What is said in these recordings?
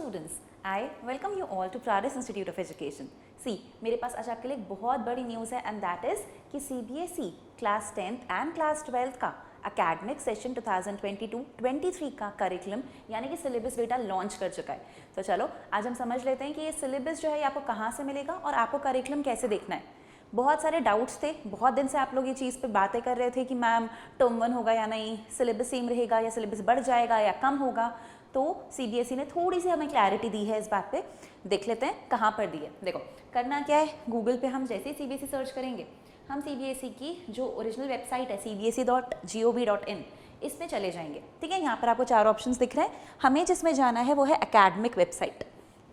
students, I welcome you all to Pradis Institute of Education. See, मेरे पास आज आपके लिए एक बहुत बड़ी न्यूज़ है and that is कि CBSE class 10th and class 12th का अकेडमिक सेशन 2022-23 का करिकुलम यानी कि सिलेबस बेटा लॉन्च कर चुका है। तो चलो आज हम समझ लेते हैं कि ये सिलेबस जो है आपको कहाँ से मिलेगा और आपको करिकुलम कैसे देखना है। बहुत सारे डाउट्स थे, बहुत दिन से आप लोग ये चीज़ पे बातें कर रहे थे कि मैम टर्म 1 होगा या नहीं, सिलेबस सेम रहेगा या सिलेबस बढ़ जाएगा या कम होगा। तो CBSE ने थोड़ी सी हमें क्लैरिटी दी है इस बात पे। देख लेते हैं कहाँ पर दी है। देखो करना क्या है, गूगल पे हम जैसे ही CBSE सर्च करेंगे हम CBSE की जो ओरिजिनल वेबसाइट है cbse.gov.in इसमें चले जाएंगे। ठीक है, यहाँ पर आपको 4 ऑप्शंस दिख रहे हैं। हमें जिसमें जाना है वो है एकेडमिक वेबसाइट,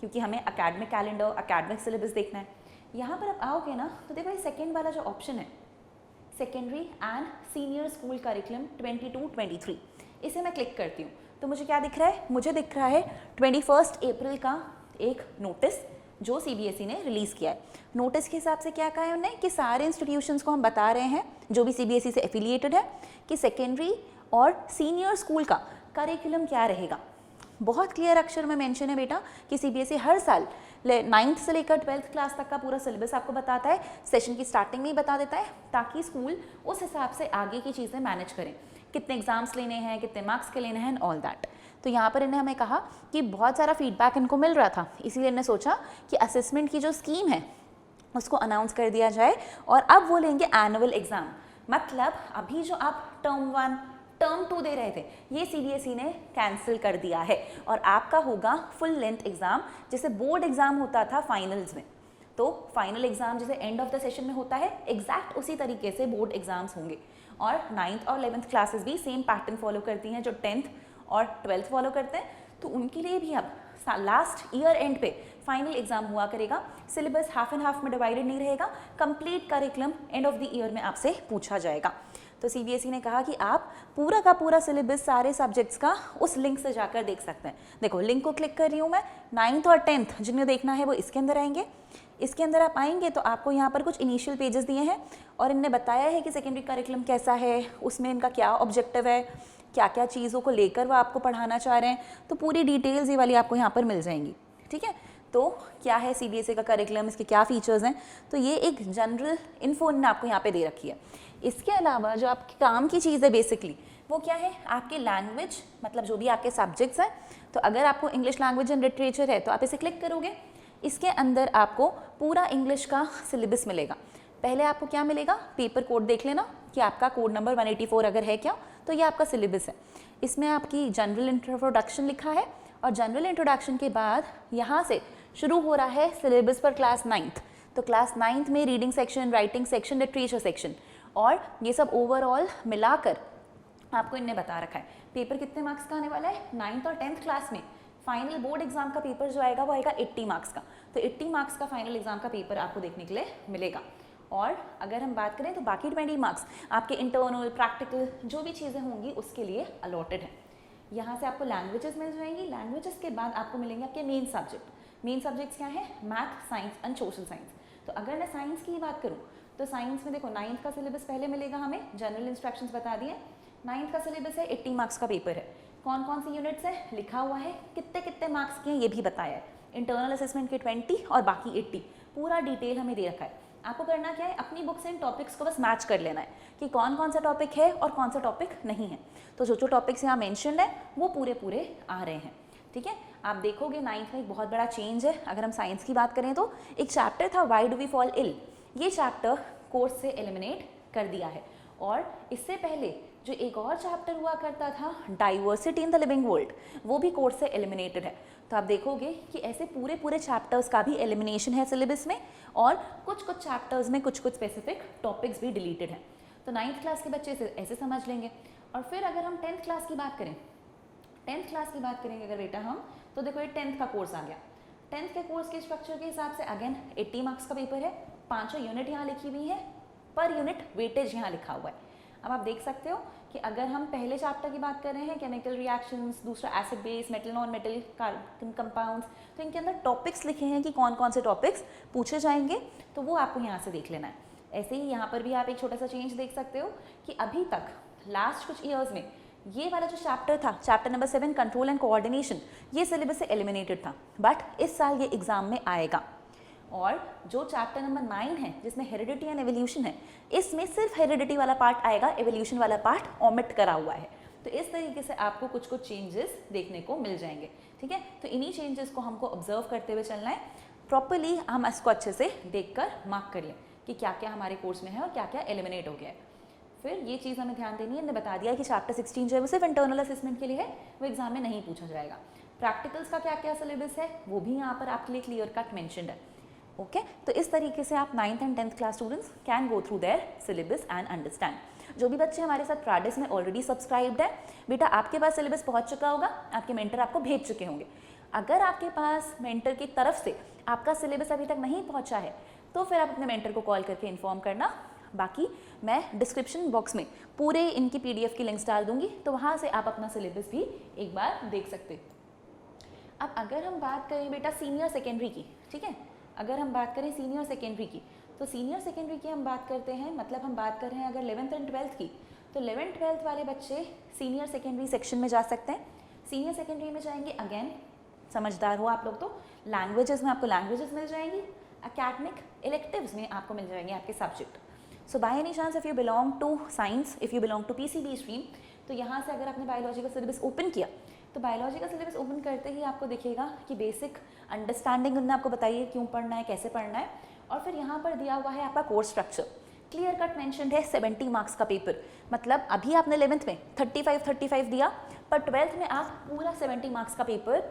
क्योंकि हमें एकेडमिक कैलेंडर एकेडमिक सिलेबस देखना है। यहाँ पर आप आओगे ना तो देखो ये सेकेंड वाला जो ऑप्शन है secondary and senior school curriculum 22-23, इसे मैं क्लिक करती हूँ तो मुझे क्या दिख रहा है, मुझे दिख रहा है 21 अप्रैल का एक नोटिस जो CBSE ने रिलीज़ किया है। नोटिस के हिसाब से क्या कहा है उन्होंने कि सारे इंस्टीट्यूशंस को हम बता रहे हैं जो भी CBSE से एफिलिएटेड है कि सेकेंडरी और सीनियर स्कूल का करिकुलम क्या रहेगा। बहुत क्लियर अक्षर में मेंशन है बेटा कि CBSE हर साल 9th से लेकर 12th क्लास तक का पूरा सिलेबस आपको बताता है, सेशन की स्टार्टिंग में ही बता देता है ताकि स्कूल उस हिसाब से आगे की चीज़ें मैनेज करें, कितने एग्जाम्स लेने हैं, कितने मार्क्स के लेने हैं एंड ऑल दैट। तो यहाँ पर इन्हें हमें कहा कि बहुत सारा फीडबैक इनको मिल रहा था, इसीलिए इन्हें सोचा कि असेसमेंट की जो स्कीम है उसको अनाउंस कर दिया जाए और अब वो लेंगे एनुअल एग्ज़ाम। मतलब अभी जो आप टर्म 1 टर्म 2 दे रहे थे ये CBSE ने कैंसिल कर दिया है और आपका होगा फुल लेंथ एग्ज़ाम, जैसे बोर्ड एग्ज़ाम होता था फाइनल्स में। तो फाइनल एग्ज़ाम जैसे एंड ऑफ द सेशन में होता है एग्जैक्ट उसी तरीके से बोर्ड एग्ज़ाम्स होंगे। और 9th और 11th क्लासेस भी सेम पैटर्न फॉलो करती हैं जो 10th और 12th फॉलो करते हैं। तो उनके लिए भी अब लास्ट ईयर एंड पे फाइनल एग्जाम हुआ करेगा। सिलेबस हाफ एंड हाफ में डिवाइडेड नहीं रहेगा, complete curriculum end of the year में आपसे पूछा जाएगा। तो CBSE ने कहा कि आप पूरा का पूरा सिलेबस सारे सब्जेक्ट्स का उस लिंक से जाकर देख सकते हैं। देखो लिंक को क्लिक कर रही हूँ मैं, 9th और 10th जिन्हें देखना है वो इसके अंदर आएंगे। इसके अंदर आप आएंगे तो आपको यहाँ पर कुछ इनिशियल पेजेस दिए हैं और इनने बताया है कि सेकेंडरी करिकुलम कैसा है, उसमें इनका क्या ऑब्जेक्टिव है, क्या क्या चीज़ों को लेकर वो आपको पढ़ाना चाह रहे हैं। तो पूरी डिटेल्स ये वाली आपको यहाँ पर मिल जाएंगी। ठीक है, तो क्या है CBSE का करिकुलम, इसके क्या फीचर्स हैं, तो ये एक जनरल इन्फो इन्होंने आपको यहाँ पे दे रखी है। इसके अलावा जो आपके काम की चीज़ है बेसिकली वो क्या है, आपके लैंग्वेज मतलब जो भी आपके सब्जेक्ट्स हैं। तो अगर आपको इंग्लिश लैंग्वेज एंड लिटरेचर है तो आप इसे क्लिक करोगे, इसके अंदर आपको पूरा इंग्लिश का सिलेबस मिलेगा। पहले आपको क्या मिलेगा, पेपर कोड देख लेना कि आपका कोड नंबर 184 अगर है क्या, तो ये आपका सिलेबस है। इसमें आपकी जनरल इंट्रोडक्शन लिखा है और जनरल इंट्रोडक्शन के बाद यहाँ से शुरू हो रहा है सिलेबस पर क्लास 9th। तो क्लास 9th में reading section, writing section, literature section और ये सब ओवरऑल मिलाकर आपको इनने बता रखा है। पेपर कितने मार्क्स का आने वाला है, 9th और 10th क्लास में फाइनल बोर्ड एग्जाम का पेपर जो आएगा वो आएगा 80 मार्क्स का। तो 80 मार्क्स का फाइनल एग्जाम का पेपर आपको देखने के लिए मिलेगा। और अगर हम बात करें तो बाकी 20 मार्क्स आपके इंटरनल प्रैक्टिकल जो भी चीज़ें होंगी उसके लिए अलॉटेड है। यहाँ से आपको लैंग्वेजेस मिल जाएंगी। लैंग्वेजेस के बाद आपको मिलेंगे आपके मेन सब्जेक्ट। मेन सब्जेक्ट्स क्या है, math, science and social science. तो अगर मैं साइंस की बात करूँ तो साइंस में देखो 9th का सिलेबस पहले मिलेगा, हमें जनरल इंस्ट्रक्शंस बता दिए। 9th का सिलेबस है, 80 मार्क्स का पेपर है। कौन कौन सी यूनिट्स है लिखा हुआ है, कितने कितने मार्क्स के हैं ये भी बताया है। इंटरनल असेसमेंट के 20 और बाकी 80, पूरा डिटेल हमें दे रखा है। आपको करना क्या है, अपनी बुक से इन टॉपिक्स को बस मैच कर लेना है कि कौन कौन सा टॉपिक है और कौन सा टॉपिक नहीं है। तो जो जो टॉपिक्स यहाँ मेंशन है वो पूरे पूरे आ रहे हैं। ठीक है, आप देखोगे 9th में एक बहुत बड़ा चेंज है। अगर हम साइंस की बात करें तो एक चैप्टर था why do we fall ill, ये चैप्टर कोर्स से एलिमिनेट कर दिया है। और इससे पहले जो एक और चैप्टर हुआ करता था diversity in the living world, वो भी कोर्स से एलिमिनेटेड है। तो आप देखोगे कि ऐसे पूरे पूरे चैप्टर्स का भी एलिमिनेशन है सिलेबस में और कुछ कुछ चैप्टर्स में कुछ कुछ स्पेसिफिक टॉपिक्स भी डिलीटेड हैं। तो 9th क्लास के बच्चे ऐसे समझ लेंगे। और फिर अगर हम 10th क्लास की बात करें, 10th क्लास की बात करेंगे अगर बेटा हम, तो देखो ये 10th का कोर्स आ गया। 10th के कोर्स के स्ट्रक्चर के हिसाब से अगेन 80 मार्क्स का पेपर है, 5 यूनिट यहाँ लिखी हुई है, पर यूनिट वेटेज यहाँ लिखा हुआ है। अब आप देख सकते हो कि अगर हम पहले चैप्टर की बात कर रहे हैं केमिकल रिएक्शंस, दूसरा acid base, metal non metal compounds, तो इनके अंदर टॉपिक्स लिखे हैं कि कौन कौन से टॉपिक्स पूछे जाएंगे, तो वो आपको यहाँ से देख लेना है। ऐसे ही यहाँ पर भी आप एक छोटा सा चेंज देख सकते हो कि अभी तक लास्ट कुछ ईयर्स में ये वाला जो चैप्टर था, chapter number 7 control and coordination, ये सिलेबस से एलिमिनेटेड था, बट इस साल ये एग्जाम में आएगा। और जो चैप्टर नंबर 9 है जिसमें हेरिडिटी एंड एवोल्यूशन है, इसमें सिर्फ हेरिडिटी वाला पार्ट आएगा, एवोल्यूशन वाला पार्ट ओमिट करा हुआ है। तो इस तरीके से आपको कुछ कुछ चेंजेस देखने को मिल जाएंगे, ठीक है। तो इन्हीं चेंजेस को हमको ऑब्जर्व करते हुए चलना है, प्रॉपरली हम इसको अच्छे से देखकर मार्क कर लें कि क्या क्या हमारे कोर्स में है और क्या क्या एलिमिनेट हो गया है। फिर ये चीज़ हमें ध्यान देनी है, मैंने बता दिया कि चैप्टर 16 जो है वो सिर्फ इंटरनल असेसमेंट के लिए है, वो एग्जाम में नहीं पूछा जाएगा। प्रैक्टिकल्स का क्या क्या सिलेबस है वो भी यहाँ पर आपके लिए क्लियर कट मेंशन्ड है, ओके। तो इस तरीके से आप 9th and 10th class students can go through their syllabus and understand. जो भी बच्चे हमारे साथ प्राडिस में ऑलरेडी सब्सक्राइब्ड है, बेटा आपके पास सिलेबस पहुँच चुका होगा, आपके मेंटर आपको भेज चुके होंगे। अगर आपके पास मेंटर की तरफ से आपका सिलेबस अभी तक नहीं पहुँचा है तो फिर आप अपने मेंटर को कॉल करके इन्फॉर्म करना। बाकी मैं डिस्क्रिप्शन बॉक्स में पूरे इनकी PDF की लिंक्स डाल दूंगी, तो वहाँ से आप अपना सिलेबस भी एक बार देख सकते। अब अगर हम बात करें बेटा सीनियर सेकेंडरी की, ठीक है, अगर हम बात करें सीनियर सेकेंडरी की, तो सीनियर सेकेंडरी की हम बात करते हैं, मतलब हम बात कर रहे हैं अगर 11th एंड 12th की, तो 11th 12th वाले बच्चे सीनियर सेकेंडरी सेक्शन में जा सकते हैं। सीनियर सेकेंडरी में जाएंगे, अगेन समझदार हो आप लोग तो, लैंग्वेजेस में आपको लैंग्वेजेस मिल जाएंगी, एकेडमिक इलेक्टिव्स में आपको मिल जाएंगे आपके subject. So by any chance if you belong to science, if you belong to PCB stream, तो यहाँ से अगर आपने बायोलॉजी का सिलेबस ओपन किया तो बायोलॉजी का सिलेबस ओपन करते ही आपको दिखेगा कि बेसिक अंडरस्टैंडिंग उन्होंने आपको बताई है, क्यों पढ़ना है, कैसे पढ़ना है। और फिर यहाँ पर दिया हुआ है आपका course structure, clear cut mentioned है 70 मार्क्स का पेपर। मतलब अभी आपने 11th में 35 दिया, पर 12th में आप पूरा 70 मार्क्स का पेपर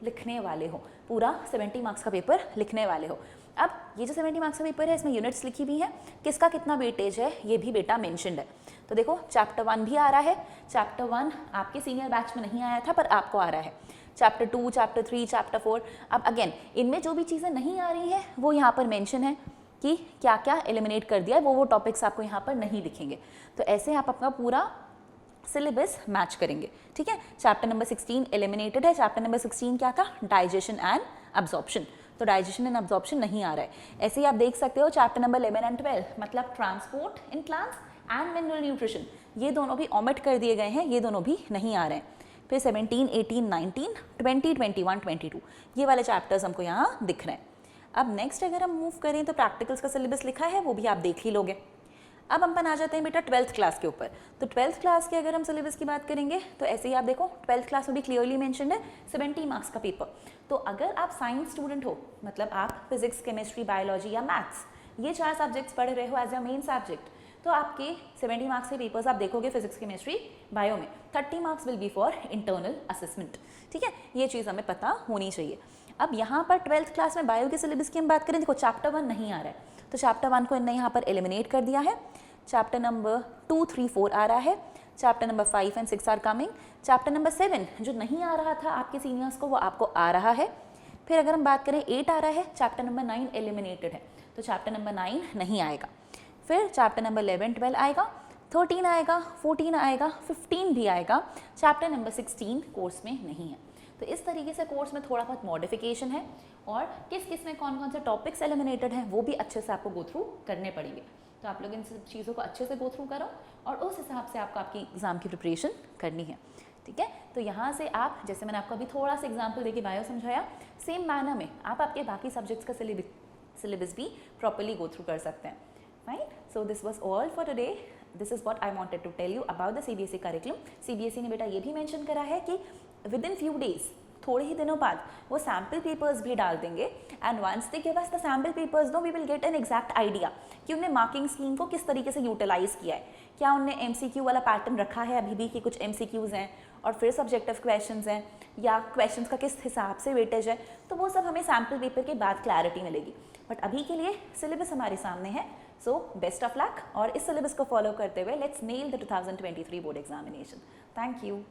लिखने वाले हो, पूरा 70 मार्क्स का पेपर लिखने वाले हो। अब ये जो 70 मार्क्स का पेपर है, इसमें यूनिट्स लिखी हुई है, किसका कितना वेटेज है ये भी बेटा मेंशन्ड है। तो देखो चैप्टर 1 भी आ रहा है, चैप्टर 1 आपके सीनियर बैच में नहीं आया था पर आपको आ रहा है, चैप्टर 2, चैप्टर 3, चैप्टर 4। अब अगेन इनमें जो भी चीज़ें नहीं आ रही हैं वो यहाँ पर मेंशन है कि क्या क्या एलिमिनेट कर दिया है, वो टॉपिक्स आपको यहाँ पर नहीं दिखेंगे। तो ऐसे आप अपना पूरा सिलेबस मैच करेंगे, ठीक है। चैप्टर नंबर 16 एलिमिनेटेड है, चैप्टर नंबर 16 क्या था, डाइजेशन एंड अब्जॉर्प्शन, तो डाइजेशन एंड अब्जॉर्प्शन नहीं आ रहा है। ऐसे ही आप देख सकते हो चैप्टर नंबर 11 एंड 12, मतलब transport in plants and mineral nutrition, ये दोनों भी ओमिट कर दिए गए हैं, ये दोनों भी नहीं आ रहे हैं। फिर 17, 18, 19, 20, 21, 22 ये वाले चैप्टर्स हमको यहाँ दिख रहे हैं। अब नेक्स्ट अगर हम मूव करें तो प्रैक्टिकल्स का सिलेबस लिखा है, वो भी आप देख ही लोगे। अब हम आ जाते हैं बेटा 12th क्लास के ऊपर। तो 12th क्लास के अगर हम सिलेबस की बात करेंगे तो ऐसे ही आप देखो 12th क्लास में भी क्लियरली मेंशन्ड है 70 मार्क्स का पेपर। तो अगर आप साइंस स्टूडेंट हो, मतलब आप फिजिक्स, केमिस्ट्री, बायोलॉजी या मैथ्स, ये 4 सब्जेक्ट्स पढ़ रहे हो एज अ मेन सब्जेक्ट, तो आपके 70 मार्क्स के पेपर्स आप देखोगे फिजिक्स, केमिस्ट्री, बायो में 30 marks will be for internal assessment, ठीक है। ये चीज़ हमें पता होनी चाहिए। अब यहाँ पर 12th क्लास में बायो के सिलेबस की हम बात करें, देखो चैप्टर 1 नहीं आ रहा है, तो चैप्टर 1 को इन्होंने यहाँ पर एलिमिनेट कर दिया है। चैप्टर नंबर 2, 3, 4 आ रहा है, chapter number 5 and 6 are coming. Chapter number 7 जो नहीं आ रहा था आपके सीनियर्स को, वो आपको आ रहा है। फिर अगर हम बात करें 8 आ रहा है, चैप्टर नंबर 9 एलिमिनेटेड है, तो चैप्टर नंबर 9 नहीं आएगा। फिर चैप्टर नंबर 11, 12 आएगा, 13 आएगा, 14 आएगा, 15 भी आएगा। चैप्टर नंबर 16 कोर्स में नहीं है। तो इस तरीके से कोर्स में थोड़ा बहुत मॉडिफिकेशन है, और किस किस में कौन कौन से टॉपिक्स एलिमिनेटेड हैं वो भी अच्छे से आपको गो थ्रू करने पड़ेंगे। तो आप लोग इन सब चीज़ों को अच्छे से गो थ्रू करो, और उस हिसाब से आपको आपकी एग्ज़ाम की प्रिपरेशन करनी है, ठीक है। तो यहाँ से आप, जैसे मैंने आपको अभी थोड़ा सा एग्जाम्पल देके बायो समझाया, सेम मैनर में आप आपके बाकी सब्जेक्ट्स का सिलेबस भी प्रॉपरली गो थ्रू कर सकते हैं। Fine, so this was all for today. This is what I wanted to tell you about the CBSE curriculum. CBSE ने बेटा ये भी मैंशन करा है कि विद इन फ्यू डेज, थोड़े ही दिनों बाद वो सैम्पल पेपर्स भी डाल देंगे, and once they give us the sample papers no we will get an exact idea कि उन्हें मार्किंग स्कीम को किस तरीके से यूटिलाइज किया है। क्या उन्हें MCQ वाला पैटर्न रखा है अभी भी कि कुछ MCQs हैं और फिर सब्जेक्टिव क्वेश्चंस हैं, या क्वेश्चंस का किस हिसाब से वेटेज है, तो वो सब हमें सैम्पल पेपर के बाद क्लैरिटी मिलेगी। बट अभी के लिए सिलेबस हमारे सामने है, सो बेस्ट ऑफ लक, और इस सिलेबस को फॉलो करते हुए let's nail the 2023 board examination. Thank you.